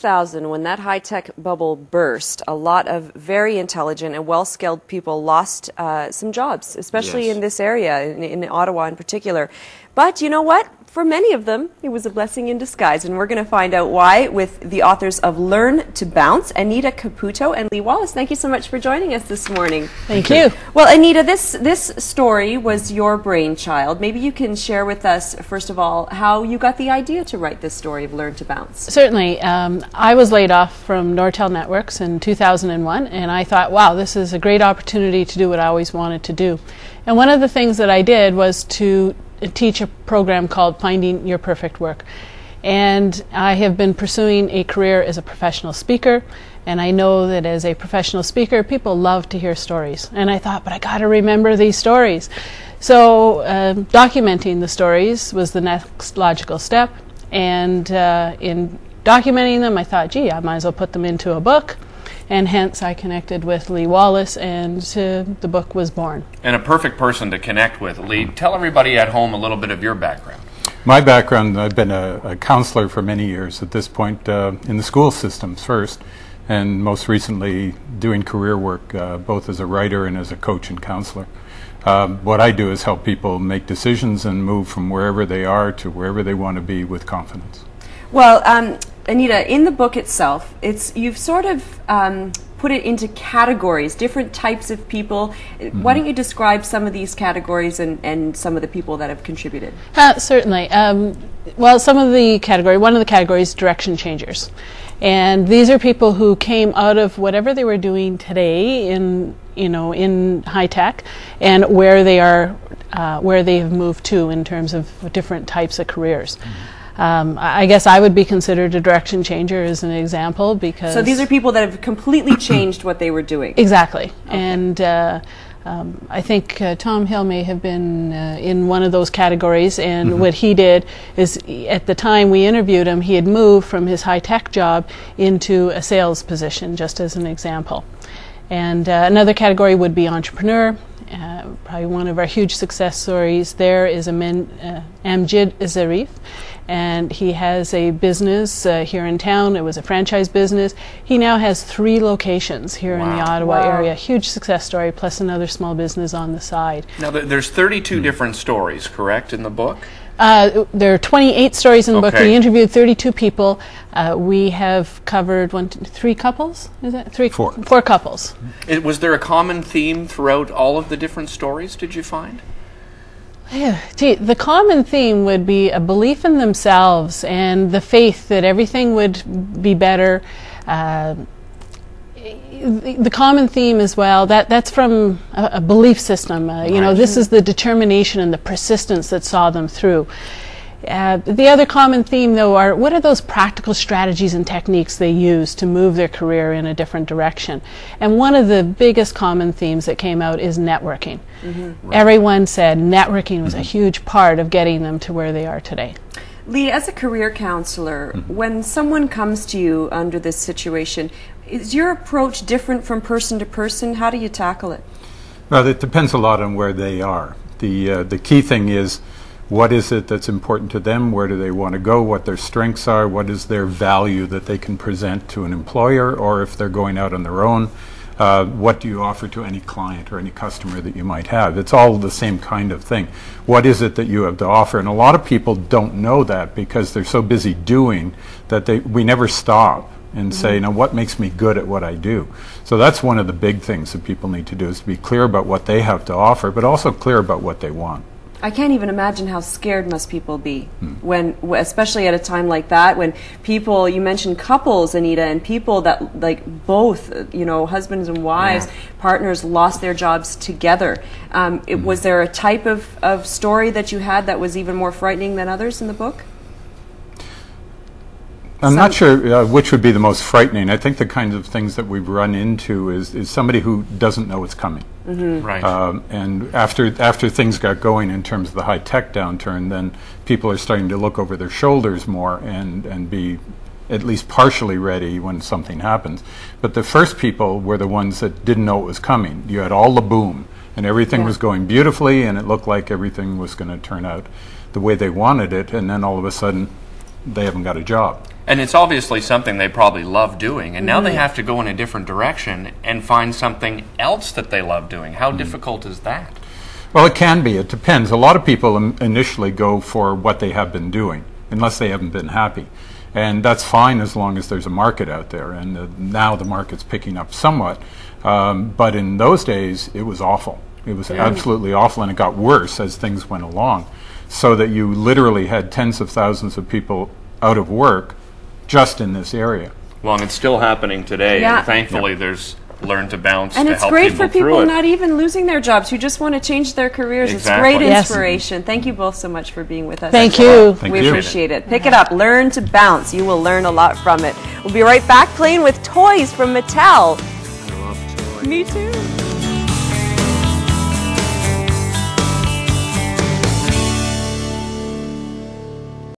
2000, when that high-tech bubble burst, a lot of very intelligent and well-skilled people lost some jobs, especially in this area, in Ottawa in particular. But you know what? For many of them, it was a blessing in disguise, and we're going to find out why with the authors of Learn to Bounce, Anita Caputo and Lee Wallace. Thank you so much for joining us this morning. Thank you. Well, Anita, this story was your brainchild. Maybe you can share with us, first of all, how you got the idea to write this story of Learn to Bounce. Certainly. I was laid off from Nortel Networks in 2001, and I thought, wow, this is a great opportunity to do what I always wanted to do. And one of the things that I did was to teach a program called Finding Your Perfect Work. And I have been pursuing a career as a professional speaker, and I know that as a professional speaker, people love to hear stories. And I thought, but I got to remember these stories. So documenting the stories was the next logical step. And in documenting them, I thought, gee, I might as well put them into a book. And hence I connected with Lee Wallace, and the book was born. And a perfect person to connect with. Lee, tell everybody at home a little bit of your background. My background, I've been a counselor for many years at this point, in the school systems first, and most recently doing career work, both as a writer and as a coach and counselor. What I do is help people make decisions and move from wherever they are to wherever they want to be with confidence. Well, Anita, in the book itself, you've sort of put it into categories, different types of people. Why don't you describe some of these categories and some of the people that have contributed? Certainly. Well, one of the categories is direction changers. And these are people who came out of whatever they were doing today in high tech, and where they have moved to in terms of different types of careers. I guess I would be considered a direction changer as an example, because... So these are people that have completely changed what they were doing. Exactly. Okay. And I think Tom Hill may have been in one of those categories, and what he did is, at the time we interviewed him, he had moved from his high-tech job into a sales position, just as an example. And another category would be entrepreneur. Probably one of our huge success stories there is Amjid Zarif, and he has a business here in town. It was a franchise business. He now has 3 locations here in the Ottawa area. Huge success story, plus another small business on the side. Now, there's 32 different stories, correct, in the book? There are 28 stories in the book. We interviewed 32 people. We have covered 3 couples. Is that 3? 4. 4 couples. Was there a common theme throughout all of the different stories, did you find? Yeah, gee, the common theme would be a belief in themselves and the faith that everything would be better. The common theme as well, that's from a belief system. You know, this is the determination and the persistence that saw them through. The other common theme, though, are what are those practical strategies and techniques they use to move their career in a different direction. And one of the biggest common themes that came out is networking. Everyone said networking was a huge part of getting them to where they are today. Lee, as a career counselor, when someone comes to you under this situation, is your approach different from person to person? How do you tackle it? Well, it depends a lot on where they are. The key thing is, what is it that's important to them? Where do they want to go? What their strengths are? What is their value that they can present to an employer? Or if they're going out on their own, what do you offer to any client or any customer that you might have? It's all the same kind of thing. What is it that you have to offer? And a lot of people don't know that because they're so busy doing that we never stop and say, now what makes me good at what I do? So that's one of the big things that people need to do, is to be clear about what they have to offer, but also clear about what they want. I can't even imagine how scared must people be when, especially at a time like that, when people, you mentioned couples, Anita, and people that, like, both, you know, husbands and wives, partners lost their jobs together. Was there a type of story that you had that was even more frightening than others in the book? I'm not sure which would be the most frightening. I think the kinds of things that we've run into is somebody who doesn't know it's coming. Right. And after things got going in terms of the high-tech downturn, then people are starting to look over their shoulders more and be at least partially ready when something happens. But the first people were the ones that didn't know it was coming. You had all the boom, and everything was going beautifully, and it looked like everything was going to turn out the way they wanted it, and then all of a sudden, they haven't got a job. And it's obviously something they probably love doing, and now they have to go in a different direction and find something else that they love doing. How difficult is that? Well, it can be. It depends. A lot of people initially go for what they have been doing, unless they haven't been happy. And that's fine as long as there's a market out there. And now the market's picking up somewhat. But in those days, it was awful. It was absolutely awful, and it got worse as things went along. So that you literally had tens of thousands of people out of work just in this area. Well, and it's still happening today. Yeah. And thankfully, there's Learn to Bounce And to it's help great people for people through it. not even losing their jobs who just want to change their careers. Exactly. It's great Yes. inspiration. Thank you both so much for being with us. Thank you. Thank We you. appreciate it. Pick it up. Learn to Bounce. You will learn a lot from it. We'll be right back playing with toys from Mattel. I love toys. Me too.